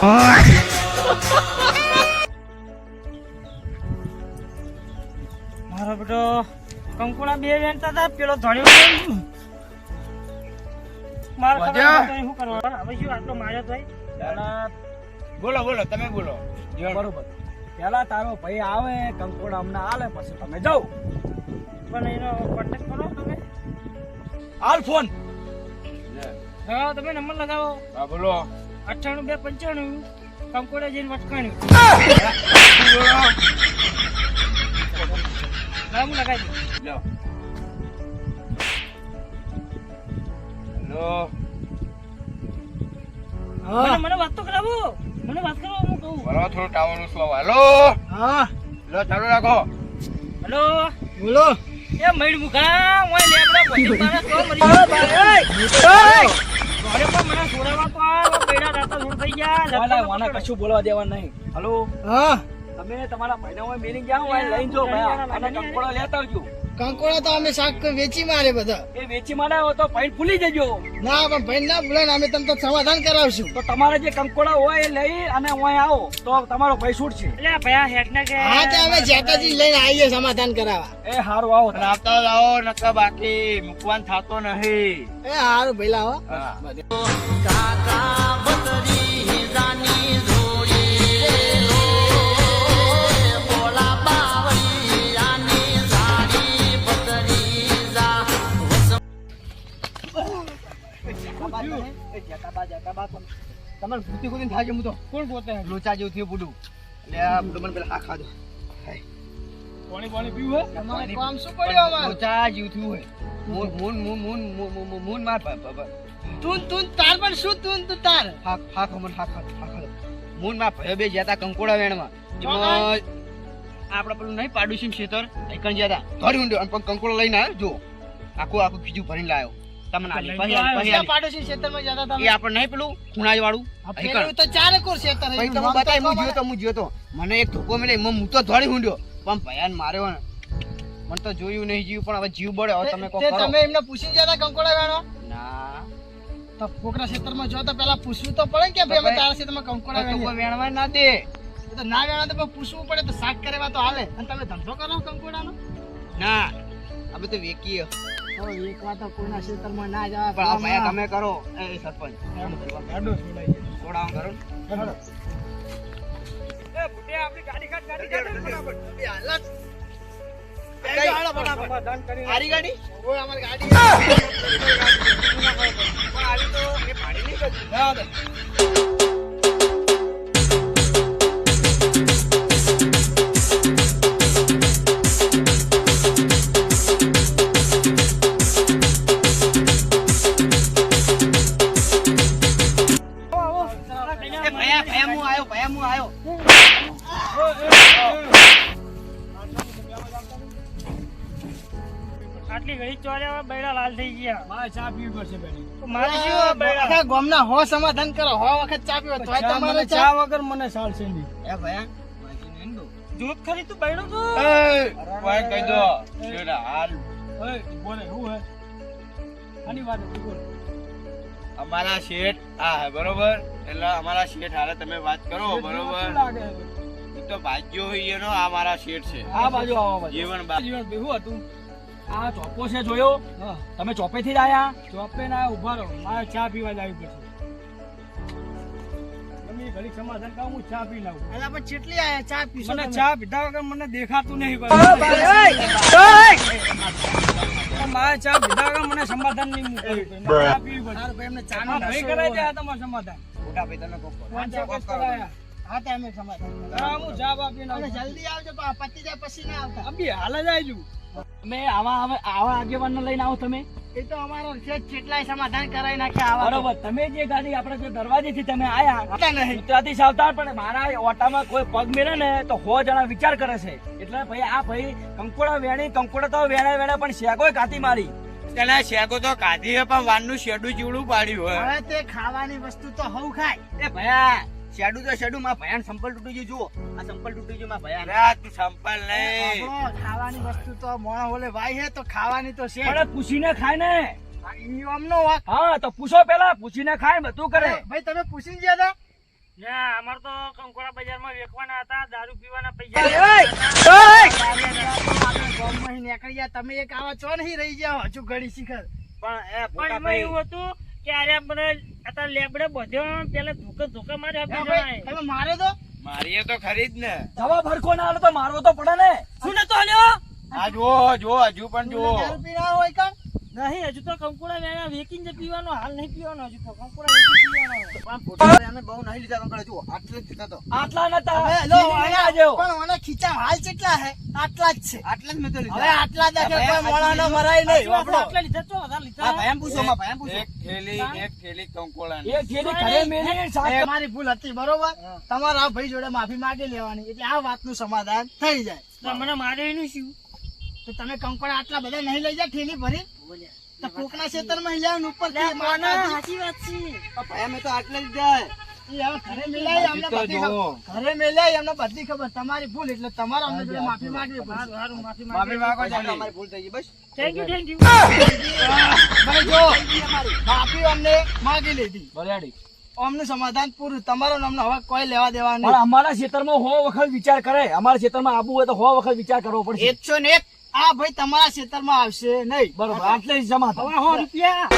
મારો બેટો કંકુડા બે વેણતા હતા, પેલો ધણ્યો માર શું કરવા હવે શું આટલો માર્યો તો બોલો બોલો તમે બોલો. બરોબર, પેલા તારો ભાઈ આવે કંકોડા અમને આલે પછી તમે જાઓ. પણ એનો કોન્ટેક્ટ કરો તમે. હાલ ફોન. હા તમે નંબર લગાવો. હા બોલો. 98 295 કંકોડા જઈને વટકાણ્યું. નામ લગાવી દો. હેલો. મને વાત તો કરાવો, મને વાત કરો હું કહું. બરાબર થોડું ટાવરનું સ્લો. હેલો. હા લો ચાલુ રાખો. હેલો બોલો. એ મઈડ મુખા ઓય લેબડા બોલી મારા તો મરી ગયો ભાઈ. ઘરે પણ મને છોડાવા તો આ બેડા રાતા છોડ થઈ ગયા. વાના કશું બોલવા દેવા નહીં. હલો. હા તમે તમારા ભાઈના હોય મેરી ગયા હોય લઈને જો ભાઈ અને કંકોડા લેતા આવજો. કંકોડા તો અમે શાક વેચી મારે બધા. એ વેચી માર્યા તો ભાઈ ભૂલી જજો. ના પણ ભાઈ ના ભૂલે ને અમે તમને સમાધાન કરાવશું. તો તમારે જે કંકોડા હોય એ લઈ અને અહીંયા આવો તો તમારો ભાઈ છૂટશે. એટલે ભયા હેડ ને કે હા તો અમે જેતાજી લઈને આવીએ સમાધાન કરાવવા. એ હારું આવો. અને આવતા આવો નકા બાકી મૂકવાન થતો નહીં. એ હારું ભાઈ લાવો. હા. તમારે ભૂતી ખોદીને થાય છે હું તો. કોણ પોતે લોચા જેવું થયું બુડું. એટલે આ બુડું મને પેલા હા ખાધો. પાણી પાણી પીવું હે તમારે કામ શું પડ્યું અમારે? લોચા જેવું થયું હોય. મૂન માર તું તાર પણ શું તું તાર? હા ખમણ હા મૂન માં ભયો બે જ્યાં કંકોડા વેણમાં એમાં આપડે પેલું નહીં પાડું ખેતર એકણ જ્યાં ધરી ઊંડ્યો અને કંકોડો લઈને આવ્યો જો આખું ખીજું ભરીને લાવ્યો તમને આલી ક્યાં પાડોશી ખેતરમાં જતા હતા? એ આપણે નહીં પેલું ખૂણાજ વાળું પેલું તો ચાર કોર ખેતર પછી તમે બતાવી હું જોયો તો મને એક ધોકો મળે એમાં હું તો ધોડી ઊંડ્યો પણ ભયાન માર્યો ને મને તો જોયું નહીં જીવ પણ હવે જીવ બળે હવે તમે કોક કરો. તમે એમને પૂછીને જતા કંકોડા વેણવા? ના તો કોકના ખેતરમાં જો તો પેલા પૂછવું તો પડે કે ભાઈ અમે તારા ખેતરમાં કંકોડા તો વેણીએ. કોઈ વેણવા ના દે. એ તો ના વેણા તો પણ પૂછવું પડે તો શાક કરેવા તો હાલે. અને તમે ધંધો કરો કંકોડાનો? ના અમે તો વેકીએ હવે એક વાર તો કોઈના ખેતરમાં ના જવાય. પણ આ ભયા તમે કરો એ સરપંચ ગાડો છોડાઈ થોડા કરો. એ બુટે આપણી ગાડી કાઢ ફટાફટ. હાલત. સમાધાન કરીને આરી ગાડી ઓય અમારી ગાડી પણ આવી તો એ ભાડી નહીં કરતી. જવા દે. એ ભયા હું આવ્યો આટલી ઘડી ચોર્યા બૈડા લાલ થઈ ગયા. મારે ચા પીવી પડશે બેટી. તો મારે શું બૈડા આખા ગામના હો સમાધાન કરો. હો વખત ચા પીવો તોય તમારે ચા વગર મને ચાલશે નહીં. એ ભયા માજી ને દો જોત ખરી તું બૈડો તો એ કોઈ કહી દો શેડા હાલ ઓય બોલે હું હે આની વાત હતી બોલ. અમારા શેઠ આ હે બરોબર એટલે અમારા શેઠ હારે તમે વાત કરો શું બરોબર લાગે? ઈ તો ભાગ્યો હોય એનો આ મારા શેઠ છે આ બાજુ આવો બાજુ. જીવન જીવન બેહું હતું. આ ચોપો છે જોયો? તમે ચોપેથી જ આયા? ચોપે ના ઉભા રહો. મારે ચા પીવા જવી પડશે. તમે ઘડી સમાધાન કહું હું ચા પી લાવું. અલા પણ કેટલી આયા ચા પીશો મને તમે? ચા પીધા વગર મને દેખાતું નહીં. મારે ચા પીધા વગર મને સમાધાન નહીં મૂકવું. મારે ચા પીવી પડશે. સારું ભાઈ એમને ચા હા, નો ભાઈ નશો કરાય એવો. ત્યાં તમારું સમાધાન. મોટા ભાઈ તમે કોક કરો. કોણ ચા કોક કરાયા? હા તો અમે સમાધાન કરો. હા, હું ચા બા પીને અને આવું. જલ્દી આવજો પણ પતી જાય પછી ના આવતા. અબી હાલ જ આવજો. તમે આવા આગેવાનને લઈને આવો તમે. એ તો અમારો છે કેટલાય સમાધાન કરાવી નાખ્યા આવા તો. બરોબર, તમે જે ગાડી આપણે જે દરવાજેથી તમે આયા આવતા નહીં. ગુજરાતી સાવધાન, પણ મારા ઓટામાં કોઈ પગ મેળે ને તો 100 જણા વિચાર કરે છે. એટલે ભાઈ આ ભાઈ કંકોડા વેણી કંકોડા તો વેણે પણ શેકોય કાતી મારી. તેના શેકો તો કાઢી હે પણ વાનનું શેડું જીવડું પાડ્યું હે હવે તે ખાવાની વસ્તુ તો હવ ખાય. એ ભયા શેડું તો શેડું માં ભયાન સંપલ તૂટી ગયું જુઓ આ સંપલ તૂટી ગયું માં ભયાન રા તું સંપલ નહીં આપણો ખાવાની વસ્તુ તો મોણા ઓલે ભાઈ હે તો ખાવાની તો છે. પણ પૂછીને ખાય ને. ઈ આમનો વાંક. હા તો પૂછો પેલા, પૂછીને ખાય બધું કરે. ભાઈ તમે પૂછીને ગયા હતા? ના અમાર તો કંકોડા બજારમાં વેચવાના હતા, દારૂ પીવાના ગામમાં નીકળી ગયા તમે એક આવા ચો નહીં રહી જાઓ હજુ ઘડી શિખર પણ એમાં એવું હતું કે આરે આપણે અત્યારે લેબડે બધ્યો પેલા ધોકા માર્યા બે જણાએ. તમે મારે તો મારી તો ખરી જ ને. જવાબ હરખો ના આલો તો મારવો તો પડે ને. શું નતો લ્યો? આ જો હજુ પણ જુઓ. દારૂ પીના હોય કાન નહીં હજુ તો કંકોડા વેણા વેચીને જ પીવાનો, હાલ નહીં પીવાનો. હજુ તો કંકોડા વેચીને પીવાનો. અમે બહુ નહીં લીધા કંકડા, જુઓ આટલે જ લીધા તો. આટલા નતા. હવે લો આ જેવો. પણ મને ખીચા હાલ કેટલા હે આટલા જ છે આટલે જ મેં તો હવે લીધા. આટલા જ છે કોઈ મોળા ન મરાય નહીં આપણે આટલા લીધા તો વધારે લીધા. આ ભાઈ પૂછો, માં ભાઈ પૂછો. એક થેલી કંકોડાની. એક થેલી ઘરે મેલી શાક મારી ભૂલ હતી બરોબર તમારા ભાઈ જોડે માફી માંગી લેવાની એટલે આ વાતનું સમાધાન થઈ જાય તો મને મારે એનું શું? તો તમે કંકોડા આટલા બધા નહીં લઈ જાય ઠેલી ભરી તો કોકના ખેતરમાં લઈ આવો ઉપર સાચી વાત છે. ભાઈ અમે તો આટલે જ જાય. ઘરે મેલાય અમને હજી તો બધી જુઓ. ખબર ઘરે મેલાય અમને બધી ખબર તમારી ભૂલ એટલે તમારે અમને જોડે માફી માંગવી પડશે સારું સારું માફી માફી માંગો. માંગો ચાલો, અમારી ભૂલ થઈ ગઈ બસ. Thank you thank you. ભાઈ જો માફી અમને માંગી લીધી બરાડી. અમનું સમાધાન પૂરું તમારું અમને હવે કોઈ લેવા દેવા પણ નહીં અમારા ખેતરમાં 100 વખત વિચાર કરે. અમારા ખેતરમાં આબુ હોય તો 100 વખત વિચાર કરવો પડશે. 101 આ ભાઈ તમારા ખેતરમાં આવશે નહીં બરોબર આટલે જ સમાધાન. હવે 100 રૂપિયા